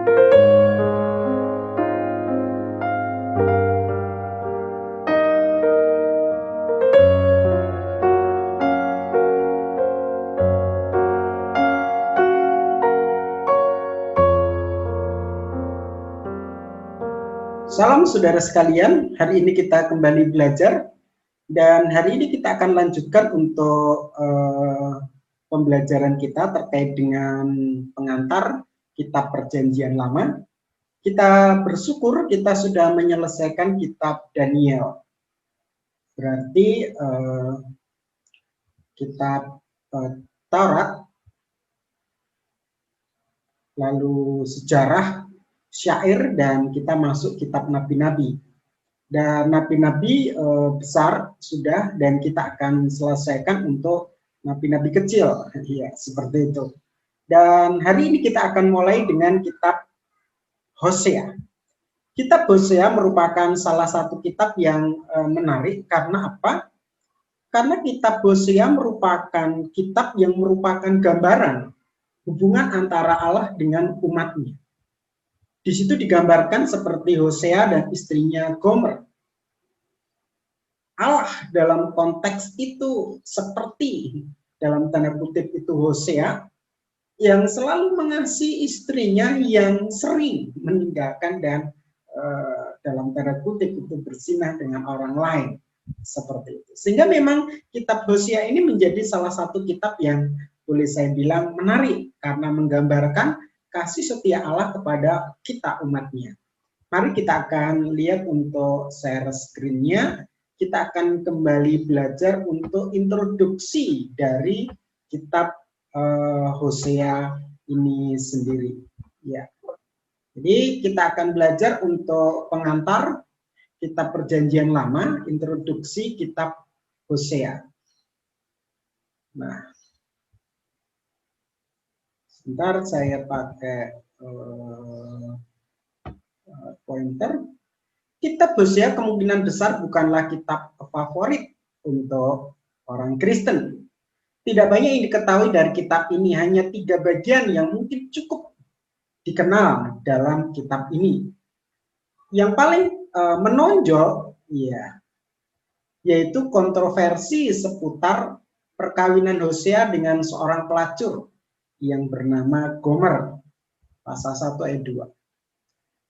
Salam saudara sekalian, hari ini kita kembali belajar dan hari ini kita akan lanjutkan untuk pembelajaran kita terkait dengan pengantar kitab Perjanjian Lama. Kita bersyukur kita sudah menyelesaikan kitab Daniel. Berarti kitab Taurat, lalu sejarah, syair, dan kita masuk kitab nabi-nabi. Dan nabi-nabi besar sudah, dan kita akan selesaikan untuk nabi-nabi kecil, ya seperti itu. Dan hari ini kita akan mulai dengan kitab Hosea. Kitab Hosea merupakan salah satu kitab yang menarik karena apa? Karena kitab Hosea merupakan kitab yang merupakan gambaran hubungan antara Allah dengan umatnya. Di situ digambarkan seperti Hosea dan istrinya Gomer. Allah dalam konteks itu seperti dalam tanda kutip itu Hosea yang selalu mengasihi istrinya yang sering meninggalkan dan dalam tanda kutip itu berzinah dengan orang lain seperti itu. Sehingga memang kitab Hosea ini menjadi salah satu kitab yang boleh saya bilang menarik karena menggambarkan kasih setia Allah kepada kita umatnya. Mari kita akan lihat untuk share screen-nya. Kita akan kembali belajar untuk introduksi dari kitab Hosea ini sendiri. Ya. Jadi kita akan belajar untuk pengantar kitab Perjanjian Lama, introduksi kitab Hosea. Nah, sebentar saya pakai pointer. Kitab Hosea kemungkinan besar bukanlah kitab favorit untuk orang Kristen. Tidak banyak yang diketahui dari kitab ini, hanya 3 bagian yang mungkin cukup dikenal dalam kitab ini. Yang paling menonjol ya, yaitu kontroversi seputar perkawinan Hosea dengan seorang pelacur yang bernama Gomer, pasal 1 ayat 2.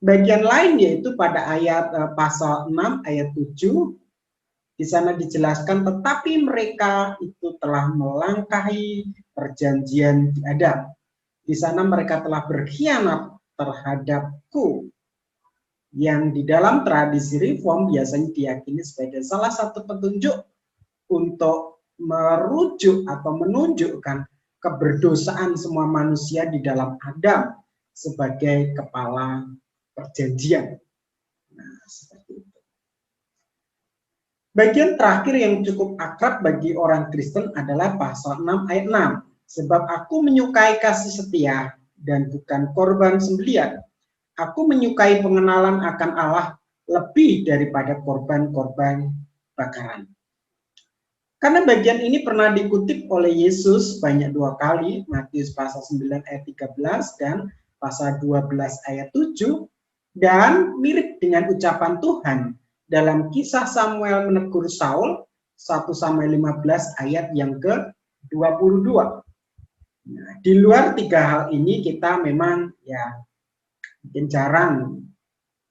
Bagian lain yaitu pada ayat pasal 6 ayat 7, di sana dijelaskan tetapi mereka itu telah melangkahi perjanjian di Adam. Di sana mereka telah berkhianat terhadapku, yang di dalam tradisi reform biasanya diyakini sebagai salah satu petunjuk untuk merujuk atau menunjukkan keberdosaan semua manusia di dalam Adam sebagai kepala perjanjian. Nah, seperti itu. Bagian terakhir yang cukup akrab bagi orang Kristen adalah pasal 6 ayat 6. Sebab aku menyukai kasih setia dan bukan korban sembelihan. Aku menyukai pengenalan akan Allah lebih daripada korban-korban bakaran. Karena bagian ini pernah dikutip oleh Yesus banyak 2 kali, Matius pasal 9 ayat 13 dan pasal 12 ayat 7, dan mirip dengan ucapan Tuhan dalam kisah Samuel menegur Saul, 1 Samuel 15 ayat yang ke-22. Nah, di luar 3 hal ini kita memang ya mungkin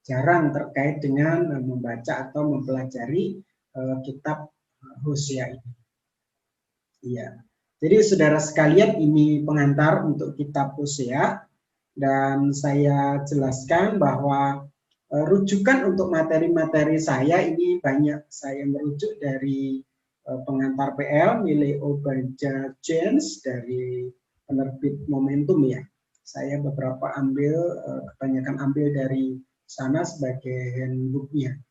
jarang terkait dengan membaca atau mempelajari kitab Hosea ini. Iya. Jadi saudara sekalian, ini pengantar untuk kitab Hosea, dan saya jelaskan bahwa rujukan untuk materi-materi saya ini banyak saya merujuk dari pengantar PL milik Obaja James dari penerbit Momentum ya. Saya beberapa kebanyakan ambil dari sana sebagai handbooknya.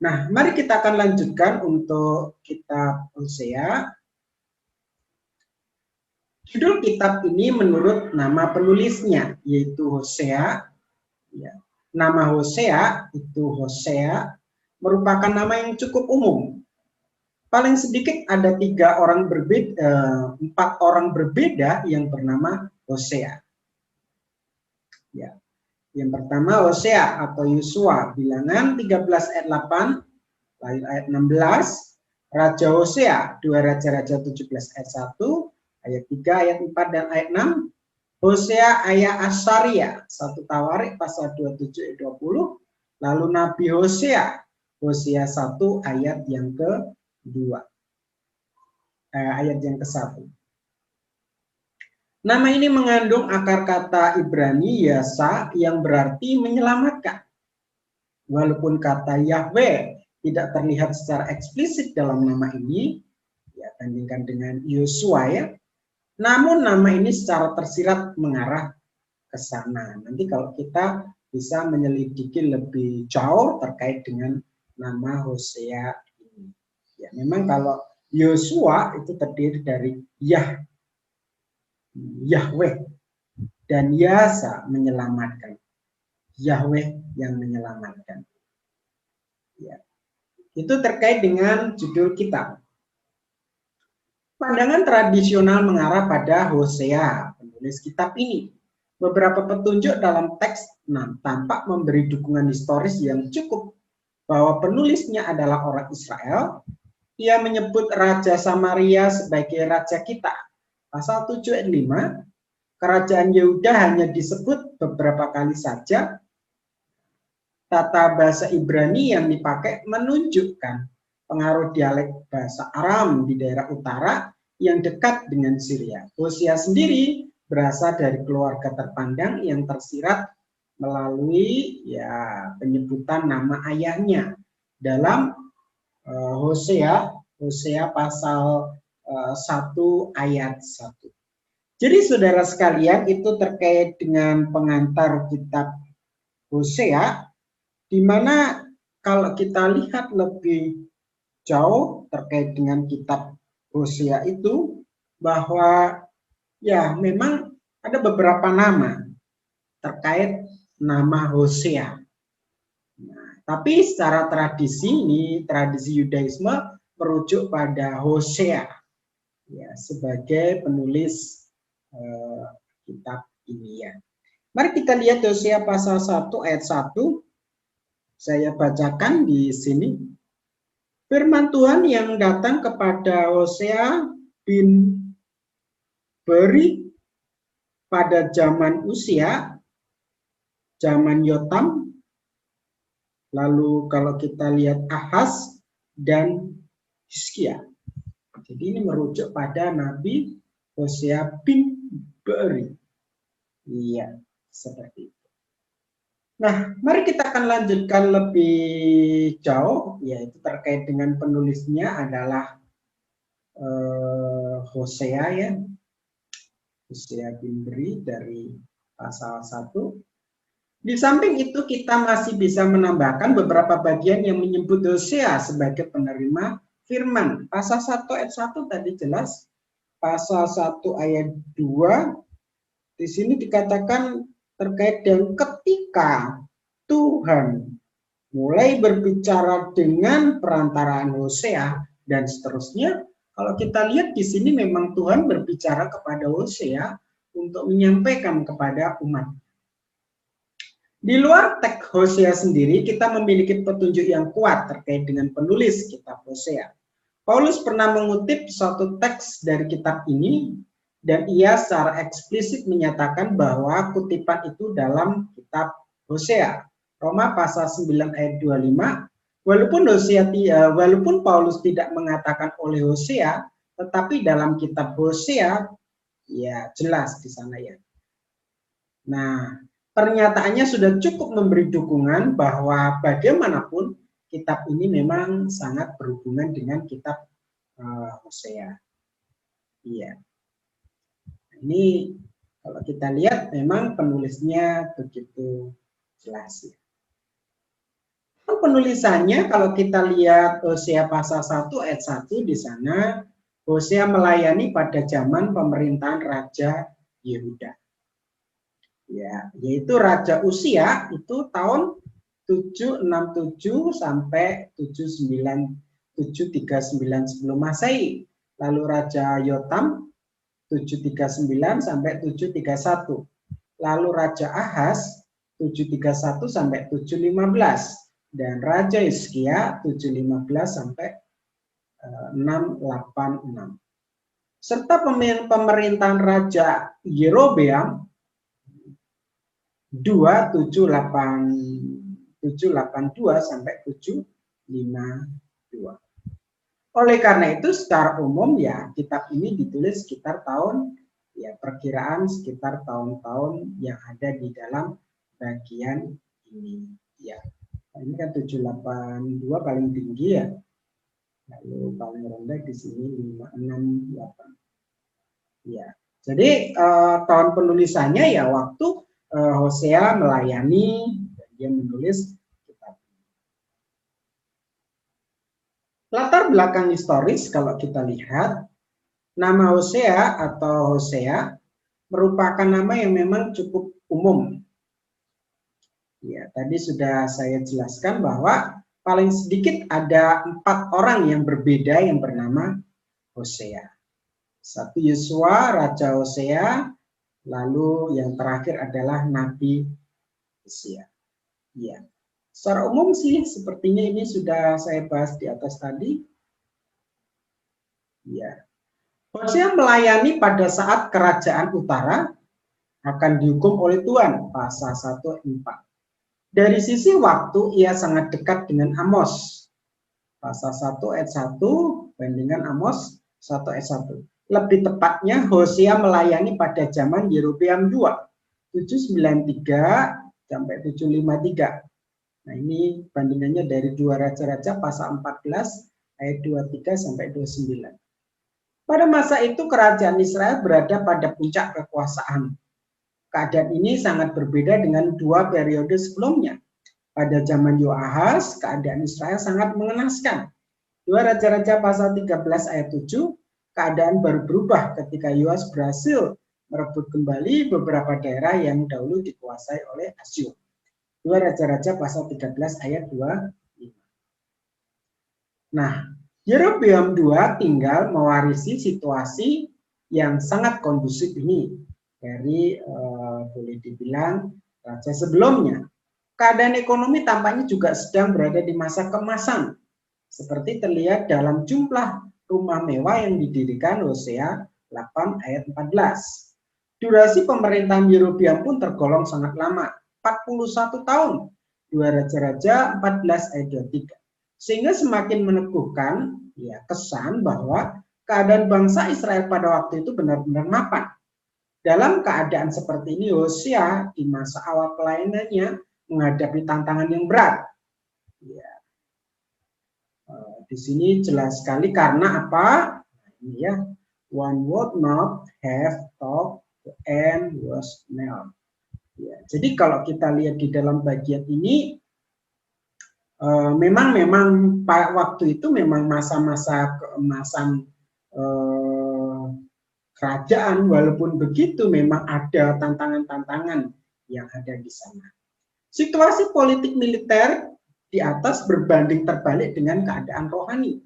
Nah, mari kita akan lanjutkan untuk kitab Hosea. Judul kitab ini menurut nama penulisnya, yaitu Hosea. Ya. Nama Hosea itu Hosea merupakan nama yang cukup umum. Paling sedikit ada 4 orang berbeda yang bernama Hosea. Ya. Yang pertama Hosea atau Yosua, Bilangan 13 ayat 8, lalu ayat 16, Raja Hosea, 2 Raja-Raja 17 ayat 1, ayat 3, ayat 4 dan ayat 6, Hosea ayat Asaria, 1 Tawarik pasal 27 ayat 20, lalu Nabi Hosea, Hosea 1 ayat yang kedua, ayat yang ke-1. Nama ini mengandung akar kata Ibrani Yasa yang berarti menyelamatkan. Walaupun kata Yahweh tidak terlihat secara eksplisit dalam nama ini, ya bandingkan dengan Yosua ya, namun nama ini secara tersirat mengarah ke sana. Nanti kalau kita bisa menyelidiki lebih jauh terkait dengan nama Hosea ini. Ya, memang kalau Yosua itu terdiri dari Yahweh dan Yasa menyelamatkan. Yahweh yang menyelamatkan. Ya. Itu terkait dengan judul kitab. Pandangan tradisional mengarah pada Hosea, penulis kitab ini. Beberapa petunjuk dalam teks tampak memberi dukungan historis yang cukup bahwa penulisnya adalah orang Israel. Ia menyebut Raja Samaria sebagai raja kita. Pasal 7 ayat 5, kerajaan Yehuda hanya disebut beberapa kali saja. Tata bahasa Ibrani yang dipakai menunjukkan pengaruh dialek bahasa Aram di daerah utara yang dekat dengan Syria. Hosea sendiri berasal dari keluarga terpandang yang tersirat melalui ya penyebutan nama ayahnya dalam Hosea pasal 1 ayat 1. Jadi saudara sekalian, itu terkait dengan pengantar kitab Hosea, di mana kalau kita lihat lebih jauh terkait dengan kitab Hosea itu, bahwa ya memang ada beberapa nama terkait nama Hosea. Nah, tapi secara tradisi ini, tradisi Yudaisme merujuk pada Hosea ya sebagai penulis kitab ini ya. Mari kita lihat Hosea pasal 1 ayat 1. Saya bacakan di sini. Firman Tuhan yang datang kepada Hosea bin Beri pada zaman Usia, zaman Yotam, lalu kalau kita lihat Ahaz dan Hizkia. Jadi ini merujuk pada Nabi Hosea bin Beri. Iya, seperti itu. Nah, mari kita akan lanjutkan lebih jauh, yaitu terkait dengan penulisnya adalah Hosea ya. Hosea bin Beri dari pasal 1. Di samping itu kita masih bisa menambahkan beberapa bagian yang menyebut Hosea sebagai penerima firman. Pasal 1 ayat 1 tadi jelas. Pasal 1 ayat 2 di sini dikatakan terkait dengan ketika Tuhan mulai berbicara dengan perantaraan Hosea dan seterusnya. Kalau kita lihat di sini memang Tuhan berbicara kepada Hosea untuk menyampaikan kepada umat. Di luar teks Hosea sendiri, kita memiliki petunjuk yang kuat terkait dengan penulis kitab Hosea. Paulus pernah mengutip suatu teks dari kitab ini, dan ia secara eksplisit menyatakan bahwa kutipan itu dalam kitab Hosea. Roma pasal 9 ayat 25, walaupun Paulus tidak mengatakan oleh Hosea, tetapi dalam kitab Hosea, ya jelas di sana ya. Nah, pernyataannya sudah cukup memberi dukungan bahwa bagaimanapun kitab ini memang sangat berhubungan dengan kitab Hosea. Iya. Ini kalau kita lihat memang penulisnya begitu jelas ya. Penulisannya kalau kita lihat Hosea pasal 1 ayat 1 di sana, Hosea melayani pada zaman pemerintahan Raja Yehuda. Ya, yaitu Raja Usia itu tahun 767 sampai 739 sebelum Masehi. Lalu Raja Yotam 739 sampai 731. Lalu Raja Ahaz 731 sampai 715, dan Raja Hizkia 715 sampai 686. Serta pemerintahan Raja Yerobeam 782 sampai 752. Oleh karena itu secara umum ya kitab ini ditulis sekitar tahun ya perkiraan sekitar tahun-tahun yang ada di dalam bagian ini ya. Ini kan 782 paling tinggi ya. Lalu paling rendah di sini 568. Ya. Jadi tahun penulisannya ya waktu Hosea melayani dan dia menulis kitab. Latar belakang historis kalau kita lihat, nama Hosea atau Hosea merupakan nama yang memang cukup umum. Ya, tadi sudah saya jelaskan bahwa paling sedikit ada 4 orang yang berbeda yang bernama Hosea. Satu Yosua, Raja Hosea, lalu yang terakhir adalah Nabi Hosea. Ya. Secara umum sih sepertinya ini sudah saya bahas di atas tadi. Ya. Hosea melayani pada saat kerajaan utara akan dihukum oleh Tuhan, pasal 1 ayat 4. Dari sisi waktu ia sangat dekat dengan Amos. Pasal 1 ayat 1 bandingkan Amos 1 ayat 1. Lebih tepatnya Hosea melayani pada zaman Yerobeam II 793 sampai 753. Nah, ini bandingannya dari 2 raja-raja pasal 14 ayat 23 sampai 29. Pada masa itu kerajaan Israel berada pada puncak kekuasaan. Keadaan ini sangat berbeda dengan 2 periode sebelumnya. Pada zaman Yoahaz, keadaan Israel sangat mengenaskan. 2 Raja-Raja pasal 13 ayat 7, keadaan baru berubah ketika Yoas berhasil merebut kembali beberapa daerah yang dahulu dikuasai oleh Asyur. 2 Raja-Raja pasal 13 ayat 25. Nah, Yerobeam II tinggal mewarisi situasi yang sangat kondusif ini dari boleh dibilang raja sebelumnya. Keadaan ekonomi tampaknya juga sedang berada di masa keemasan, seperti terlihat dalam jumlah rumah mewah yang didirikan Hosea 8 ayat 14. Durasi pemerintahan Yerobeam pun tergolong sangat lama, 41 tahun. 2 Raja-Raja 14 ayat 23. Sehingga semakin meneguhkan ya kesan bahwa keadaan bangsa Israel pada waktu itu benar-benar mapan. Dalam keadaan seperti ini, Hosea di masa awal pelayanannya menghadapi tantangan yang berat. Ya. Di sini jelas sekali karena apa? Ini ya, one would not have thought the end was near. Ya, jadi kalau kita lihat di dalam bagian ini, memang waktu itu memang masa-masa keemasan kerajaan, walaupun begitu memang ada tantangan-tantangan yang ada di sana. Situasi politik militer di atas berbanding terbalik dengan keadaan rohani.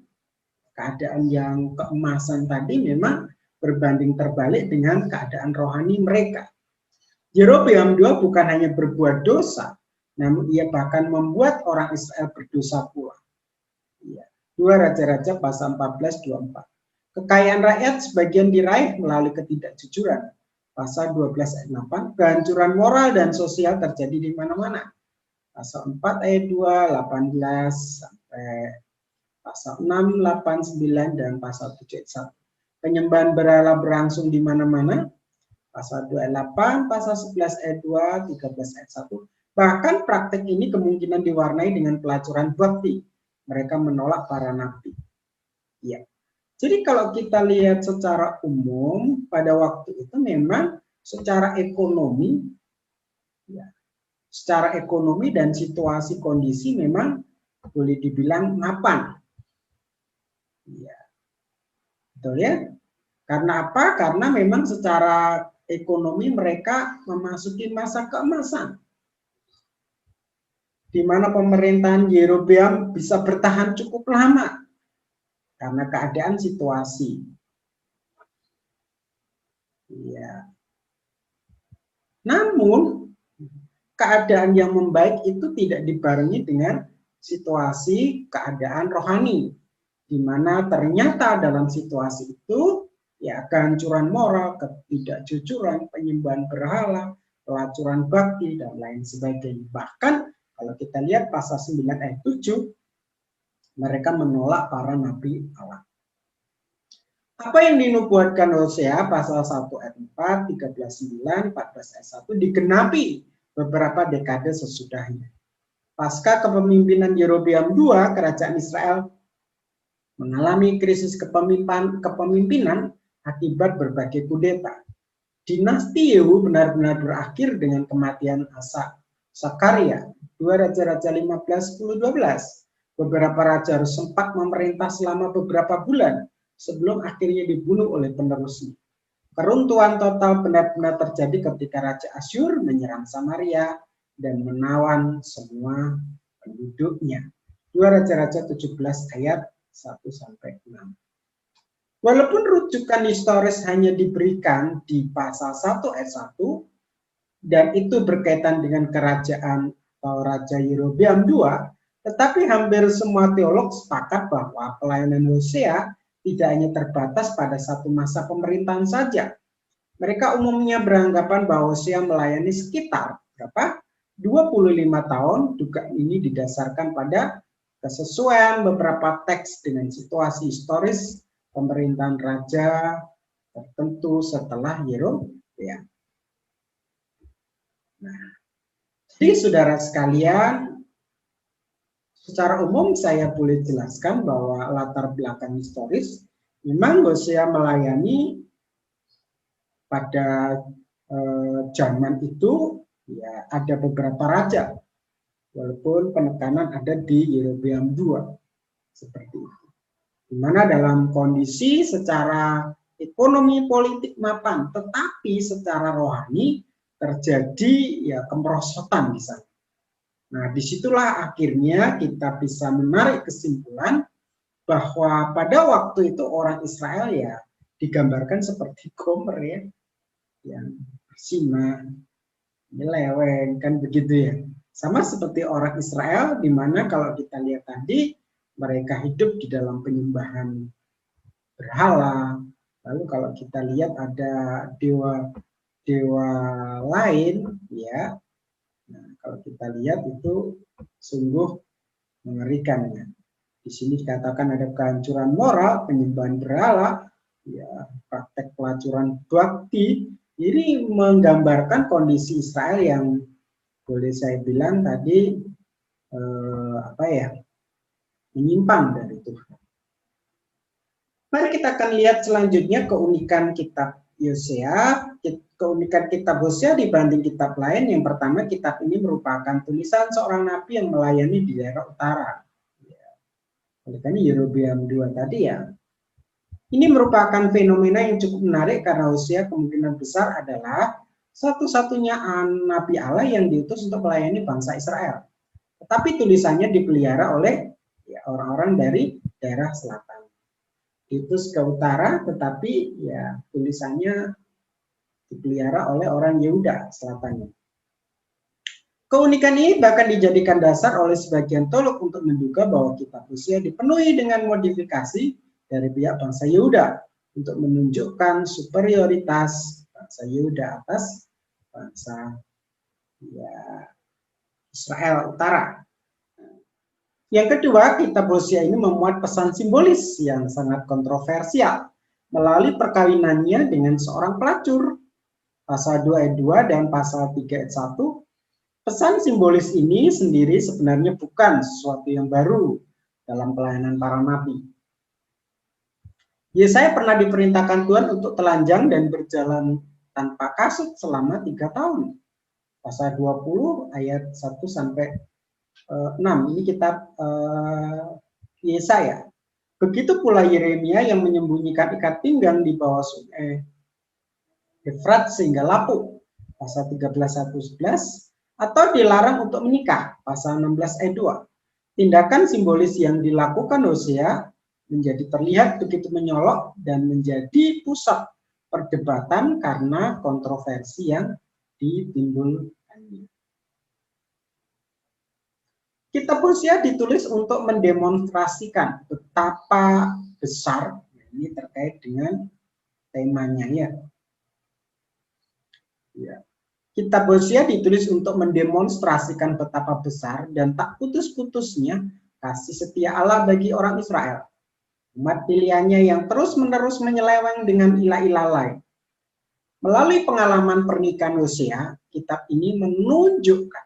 Keadaan yang keemasan tadi memang berbanding terbalik dengan keadaan rohani mereka. Yerobeam II bukan hanya berbuat dosa, namun ia bahkan membuat orang Israel berdosa pula. 2 Raja-Raja pasal 14-24. Kekayaan rakyat sebagian diraih melalui ketidakjujuran. Pasal 12 ayat 8, kehancuran moral dan sosial terjadi di mana-mana. Pasal 4 ayat 2, 18 sampai pasal 6, 8, 9 dan pasal 7 ayat 1. Penyembahan berhala berlangsung di mana-mana. Pasal 2 ayat 8, pasal 11 ayat 2, 13 ayat 1. Bahkan praktek ini kemungkinan diwarnai dengan pelacuran bukti. Mereka menolak para nabi. Ya. Jadi kalau kita lihat secara umum pada waktu itu memang secara ekonomi, ya, secara ekonomi dan situasi kondisi memang boleh dibilang mapan. Ya. Betul ya? Karena apa? Karena memang secara ekonomi mereka memasuki masa keemasan. Di mana pemerintahan Yerobeam bisa bertahan cukup lama. Karena keadaan situasi. Ya. Namun, keadaan yang membaik itu tidak dibarengi dengan situasi keadaan rohani, di mana ternyata dalam situasi itu ya kehancuran moral, ketidakjujuran, penyembahan berhala, pelacuran bakti, dan lain sebagainya. Bahkan kalau kita lihat pasal 9 ayat 7, mereka menolak para nabi Allah. Apa yang dinubuatkan Hosea pasal 1 ayat 4, 13:9, 14 ayat 1 digenapi beberapa dekade sesudahnya. Pasca kepemimpinan Yerobeam II, kerajaan Israel mengalami krisis kepemimpinan akibat berbagai kudeta. Dinasti Yehu benar-benar berakhir dengan kematian Sakaria, 2 Raja-Raja 15:10-12. Beberapa raja harus sempat memerintah selama beberapa bulan sebelum akhirnya dibunuh oleh penerusnya. Keruntuhan total benar-benar terjadi ketika Raja Asyur menyerang Samaria dan menawan semua penduduknya. 2 Raja-Raja 17 ayat 1-6. Walaupun rujukan historis hanya diberikan di pasal 1 ayat 1 dan itu berkaitan dengan kerajaan atau Raja Yerobeam II, tetapi hampir semua teolog sepakat bahwa pelayanan Hosea tidak hanya terbatas pada satu masa pemerintahan saja. Mereka umumnya beranggapan bahwa Hosea melayani sekitar 25 tahun. Dugaan ini didasarkan pada kesesuaian beberapa teks dengan situasi historis pemerintahan raja tertentu setelah Yerobeam. Nah, jadi saudara sekalian, secara umum saya boleh jelaskan bahwa latar belakang historis memang Hosea melayani pada zaman itu ya ada beberapa raja, walaupun penekanan ada di Yerobeam II seperti itu. Di mana dalam kondisi secara ekonomi politik mapan, tetapi secara rohani terjadi ya kemerosotan di sana. Nah, disitulah akhirnya kita bisa menarik kesimpulan bahwa pada waktu itu orang Israel ya digambarkan seperti Gomer ya, yang bersimak, nyeleweng, kan begitu ya. Sama seperti orang Israel, di mana kalau kita lihat tadi, mereka hidup di dalam penyembahan berhala. Lalu kalau kita lihat ada dewa lain, ya. Nah, kalau kita lihat itu sungguh mengerikan ya. Di sini dikatakan ada kehancuran moral, penyembahan berhala, ya, praktek pelacuran bakti. Ini menggambarkan kondisi Israel yang boleh saya bilang tadi menyimpang dari Tuhan. Mari kita akan lihat selanjutnya keunikan kitab Hosea. Keunikan kitab Hosea dibanding kitab lain, yang pertama, kitab ini merupakan tulisan seorang nabi yang melayani di daerah utara. Oleh karena Yerobeam II tadi ya, ini merupakan fenomena yang cukup menarik karena Hosea kemungkinan besar adalah satu-satunya nabi Allah yang diutus untuk melayani bangsa Israel. Tetapi tulisannya dipelihara oleh orang-orang dari daerah selatan. Diutus ke utara, tetapi ya tulisannya dipelihara oleh orang Yehuda selatannya. Keunikan ini bahkan dijadikan dasar oleh sebagian teolog untuk menduga bahwa kitab Hosea dipenuhi dengan modifikasi dari pihak bangsa Yehuda untuk menunjukkan superioritas bangsa Yehuda atas bangsa Israel utara. Yang kedua, kitab Hosea ini memuat pesan simbolis yang sangat kontroversial melalui perkawinannya dengan seorang pelacur. Pasal 2 ayat 2 dan pasal 3 ayat 1. Pesan simbolis ini sendiri sebenarnya bukan sesuatu yang baru dalam pelayanan para nabi. Yesaya pernah diperintahkan Tuhan untuk telanjang dan berjalan tanpa kasut selama 3 tahun. Pasal 20 ayat 1-6. Ini kitab Yesaya. Begitu pula Yeremia yang menyembunyikan ikat pinggang di bawah sungai Efrat sehingga lapuk. Pasal 13:1-11. Atau dilarang untuk menikah. Pasal 16 ayat 2. Tindakan simbolis yang dilakukan Hosea menjadi terlihat begitu menyolok dan menjadi pusat perdebatan karena kontroversi yang ditimbulkannya. Kitab Hosea ditulis untuk mendemonstrasikan betapa besar, ini terkait dengan temanya ya. Kitab Hosea ditulis untuk mendemonstrasikan betapa besar dan tak putus-putusnya kasih setia Allah bagi orang Israel, umat pilihannya yang terus-menerus menyeleweng dengan ilah-ilah lain. Melalui pengalaman pernikahan Hosea, kitab ini menunjukkan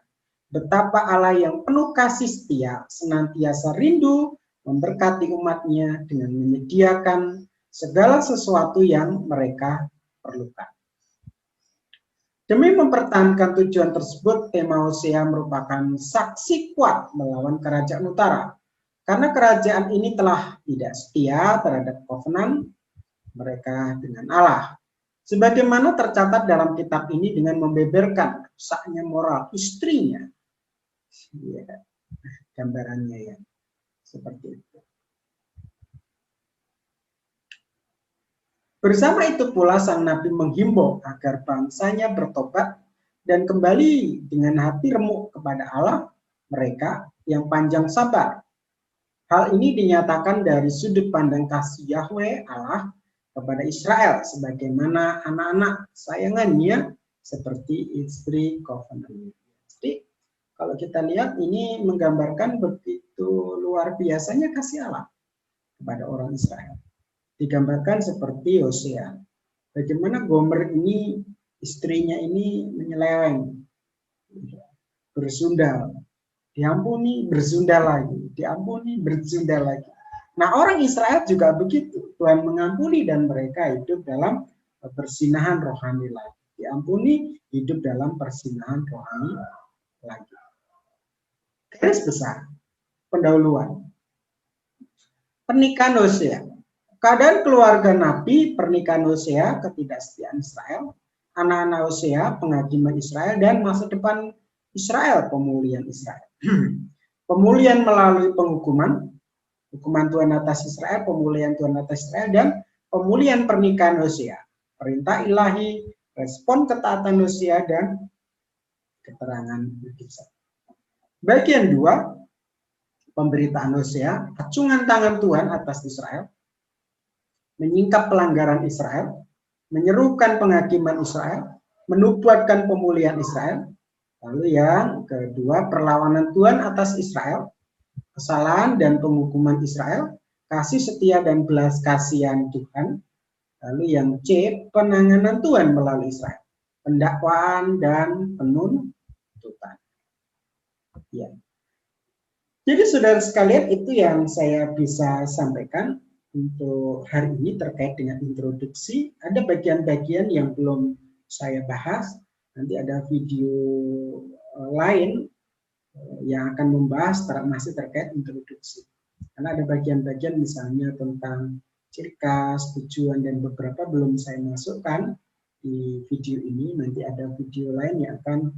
betapa Allah yang penuh kasih setia senantiasa rindu memberkati umatnya dengan menyediakan segala sesuatu yang mereka perlukan. Demi mempertahankan tujuan tersebut, tema Hosea merupakan saksi kuat melawan kerajaan utara. Karena kerajaan ini telah tidak setia terhadap kovenan mereka dengan Allah. Sebagaimana tercatat dalam kitab ini dengan membeberkan rusaknya moral istrinya. Ya, gambarannya ya, seperti itu. Bersama itu pula sang nabi menghimbau agar bangsanya bertobat dan kembali dengan hati remuk kepada Allah mereka yang panjang sabar. Hal ini dinyatakan dari sudut pandang kasih Yahweh Allah kepada Israel sebagaimana anak-anak sayangannya seperti istri covenant. Jadi kalau kita lihat ini menggambarkan begitu luar biasanya kasih Allah kepada orang Israel. Digambarkan seperti Hosea. Bagaimana Gomer ini, istrinya ini menyeleweng, bersundal, diampuni, bersundal lagi, diampuni, bersundal lagi. Nah, orang Israel juga begitu. Tuhan mengampuni dan mereka hidup dalam persinahan rohani lagi. Diampuni, hidup dalam persinahan rohani lagi. Garis besar, pendahuluan. Pernikahan Hosea. Keadaan keluarga Nabi, pernikahan Hosea, ketidaksetiaan Israel, anak-anak Hosea, penghakiman Israel, dan masa depan Israel, pemulihan Israel. Pemulihan melalui penghukuman, hukuman Tuhan atas Israel, pemulihan Tuhan atas Israel, dan pemulihan pernikahan Hosea. Perintah ilahi, respon ketaatan Hosea, dan keterangan mujizat. Bagian 2, pemberitaan Hosea, acungan tangan Tuhan atas Israel, menyingkap pelanggaran Israel, menyerukan penghakiman Israel, menubuatkan pemulihan Israel. Lalu yang kedua, perlawanan Tuhan atas Israel, kesalahan dan penghukuman Israel, kasih setia dan belas kasihan Tuhan. Lalu yang C, penanganan Tuhan melalui Israel, pendakwaan dan penuntutan. Ya. Jadi saudara sekalian, itu yang saya bisa sampaikan untuk hari ini terkait dengan introduksi. Ada bagian-bagian yang belum saya bahas. Nanti ada video lain yang akan membahas masih terkait introduksi. Karena ada bagian-bagian misalnya tentang ciri khas, tujuan, dan beberapa belum saya masukkan di video ini. Nanti ada video lain yang akan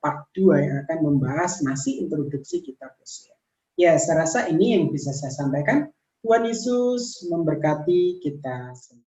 part 2 yang akan membahas masih introduksi kitab Hosea. Ya, saya rasa ini yang bisa saya sampaikan. Tuhan Yesus memberkati kita semua.